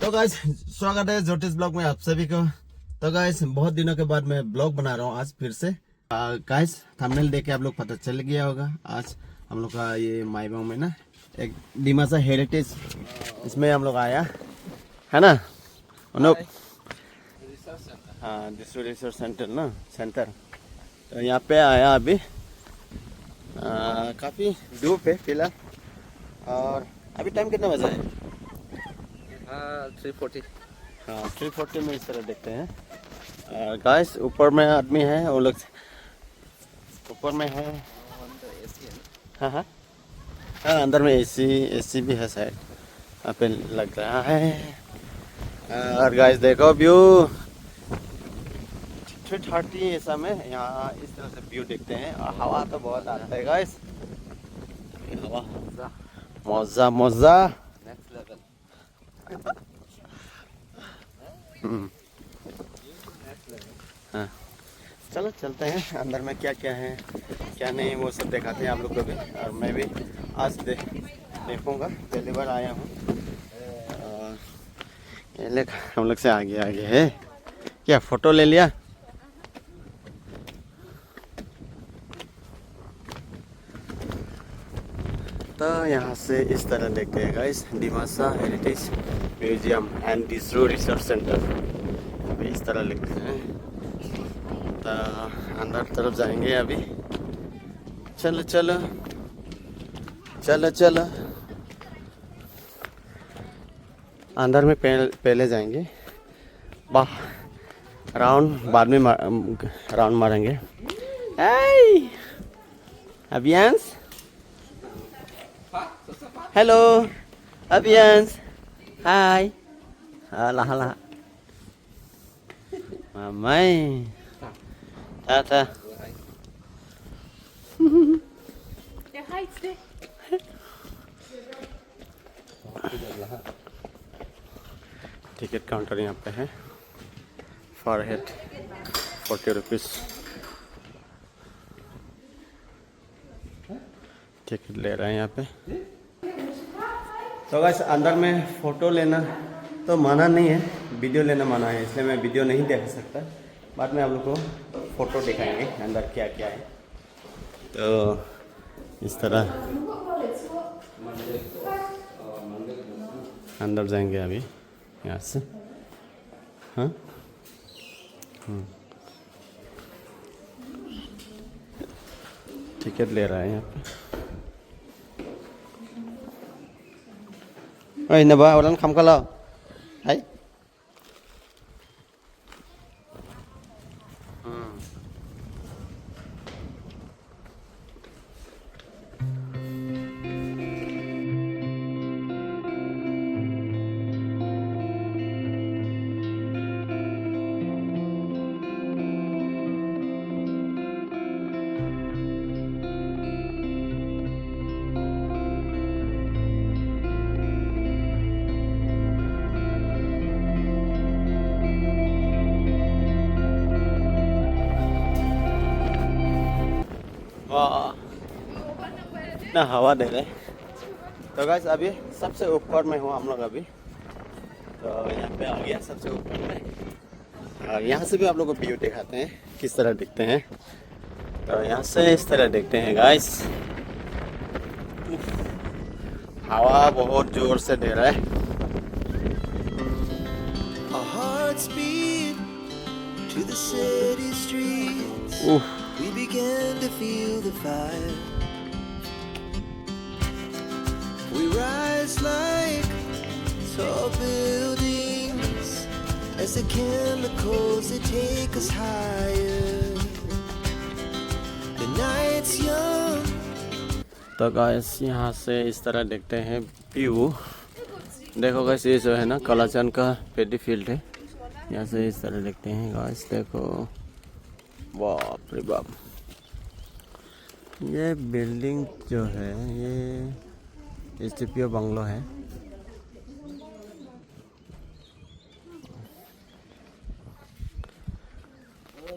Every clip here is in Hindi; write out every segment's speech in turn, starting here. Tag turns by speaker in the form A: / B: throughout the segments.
A: तो गाइस स्वागत है ज्योतिष ब्लॉग में आप सभी को। तो गाइस बहुत दिनों के बाद मैं ब्लॉग बना रहा हूँ आज फिर से। गाइस थंबनेल देख के आप लोग पता चल गया होगा। आज हम लोग का ये माईगांव में ना एक डिमासा हेरिटेज, इसमें हम लोग आया है ना अनुप। हाँ डिस्ट्रिक्ट रिसर्च सेंटर ना सेंटर। तो यहाँ पे आया अभी। काफ़ी धूप है फिलहाल। और अभी टाइम कितना बजा है?
B: 340।
A: हाँ 340 में इस तरह देखते हैं। गाइस ऊपर में आदमी है, वो लोग ऊपर में है। हाँ हाँ हाँ अंदर में एसी भी है शायद यहाँ पे लग रहा है। और गाइस देखो व्यू 330 ऐसा में यहाँ इस तरह से व्यू देखते हैं। और हवा तो बहुत आता है गाइस, हवा मौजा मौजा।
B: Next level.
A: हाँ चलो चलते हैं अंदर में क्या क्या है क्या नहीं वो सब दिखाते हैं आप लोग को भी। और मैं भी आज देखूँगा, पहली बार आया हूँ। ये लोग हम लोग से आगे आगे है। क्या फ़ोटो ले लिया? तो यहाँ से इस तरह देखते हैं guys Dimasa heritage museum and district research centre. अभी इस तरह लिखते हैं। तो अंदर तरफ जाएंगे अभी। चलो चलो चलो चलो अंदर में पहले जाएंगे। वाह राउंड बाद में राउंड मारेंगे। अभियांश हेलो अभियांश हाय hala hala mamai tata
C: Der heizt dich.
A: Ticket counter यहाँ पे है। पर हेड 40 रुपीज़ टिकट ले रहे हैं यहाँ पे। तो गाइस अंदर में फ़ोटो लेना तो मना नहीं है, वीडियो लेना मना है, इसलिए मैं वीडियो नहीं देख सकता। बाद में आप लोग को फ़ोटो दिखाएंगे अंदर क्या क्या है। तो इस तरह अंदर जाएंगे अभी यहाँ से। हाँ टिकट ले रहा है यहाँ पे। ओए नबा orang kham kalau hai वाह ना हवा दे रहे। तो गाइस अभी सबसे ऊपर में हूँ हम लोग अभी। तो यहाँ पे आ गया सबसे ऊपर में। और यहाँ से भी आप लोग को व्यू दिखाते हैं किस तरह दिखते हैं। तो यहाँ से इस तरह देखते हैं गाइस। हवा बहुत जोर से दे रहा है।
D: Our hearts beat to the city streets. We began to feel the fire. We rise like tall buildings as the chemicals they take us higher. The night's young.
A: तो गाइस यहाँ से इस तरह देखते हैं व्यू। देखो गाइस ये जो है ना कलाचंद का पेडी फील्ड है। यहाँ से इस तरह देखते हैं गाइस। देखो बाप रे बाप, ये बिल्डिंग जो है ये स्टीपियो बंगलो है।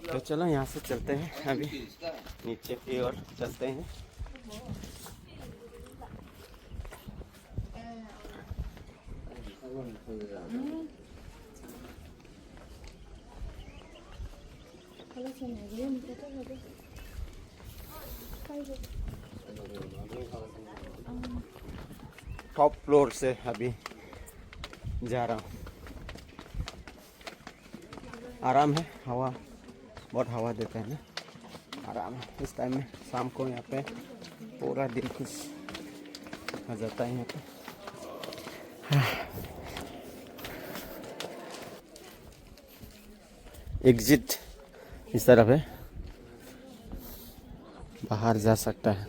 A: तो चलो यहाँ से चलते हैं, अभी नीचे की ओर चलते हैं। टॉप फ्लोर से अभी जा रहा हूँ। आराम है, हवा बहुत हवा देता है ना, आराम है इस टाइम में। शाम को यहाँ पे पूरा दिन खुश आ जाता है यहाँ पे। एग्जिट इस तरफ है, बाहर जा सकता है।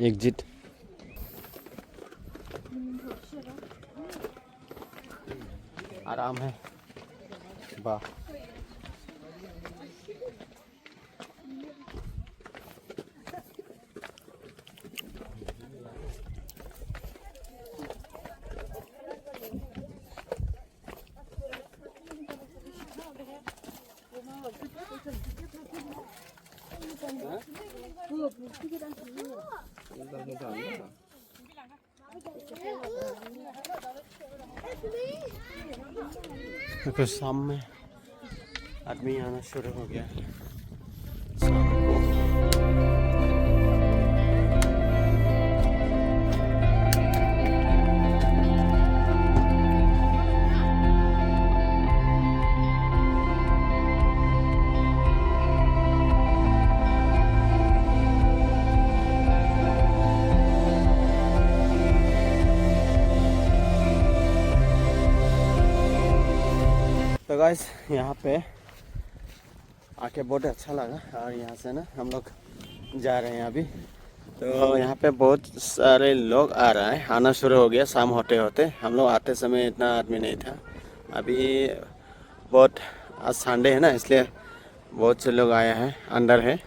A: एग्जिट आराम है, वाह। देखो शाम में आदमी आना शुरू हो गया है शाम को। तो गाइस यहाँ पे आके बहुत अच्छा लगा, और यहाँ से ना हम लोग जा रहे हैं अभी। तो यहाँ पे बहुत सारे लोग आ रहा है, आना शुरू हो गया शाम होते होते। हम लोग आते समय इतना आदमी नहीं था, अभी बहुत आज संडे है ना, इसलिए बहुत से लोग आए हैं। अंदर है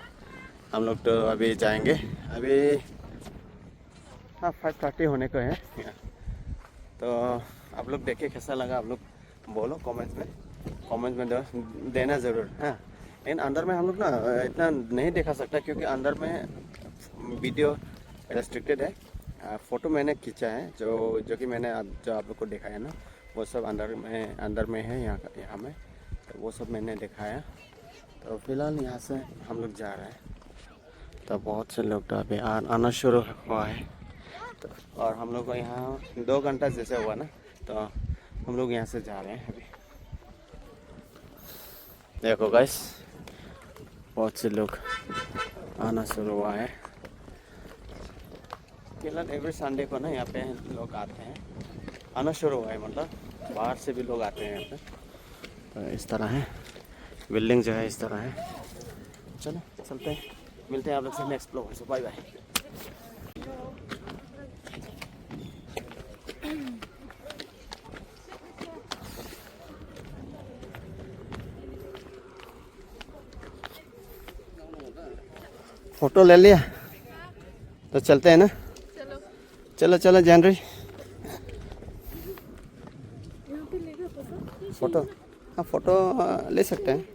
A: हम लोग, तो अभी जाएंगे। अभी हाँ 5:30 होने को है। तो आप लोग देखे कैसा लगा, आप लोग बोलो कमेंट में देना ज़रूर। हाँ लेकिन अंदर में हम लोग ना इतना नहीं दिखा सकता, क्योंकि अंदर में वीडियो रेस्ट्रिक्टेड है। फ़ोटो मैंने खींचा है, जो कि मैंने जो आप लोग को दिखाया ना, वो सब अंदर में है यहाँ में, तो वो सब मैंने दिखाया। तो फिलहाल यहाँ से हम लोग जा रहे हैं। तो बहुत से लोग तो अभी आना शुरू हुआ है। तो और हम लोग को यहाँ 2 घंटा जैसे हुआ ना, तो हम लोग यहाँ से जा रहे हैं अभी। देखो गाइस बहुत से लोग आना शुरू हुआ है। फिलहाल एवरी संडे को ना यहाँ पे लोग आते हैं, आना शुरू हुआ है, मतलब बाहर से भी लोग आते हैं यहाँ पे। तो इस तरह है बिल्डिंग, जो है इस तरह है। चलो चलते हैं, मिलते हैं आप लोग से नेक्स्ट ब्लॉग में। Bye bye. फोटो ले लिया तो चलते हैं ना। चलो जानवी फोटो, हाँ फोटो ले सकते हैं।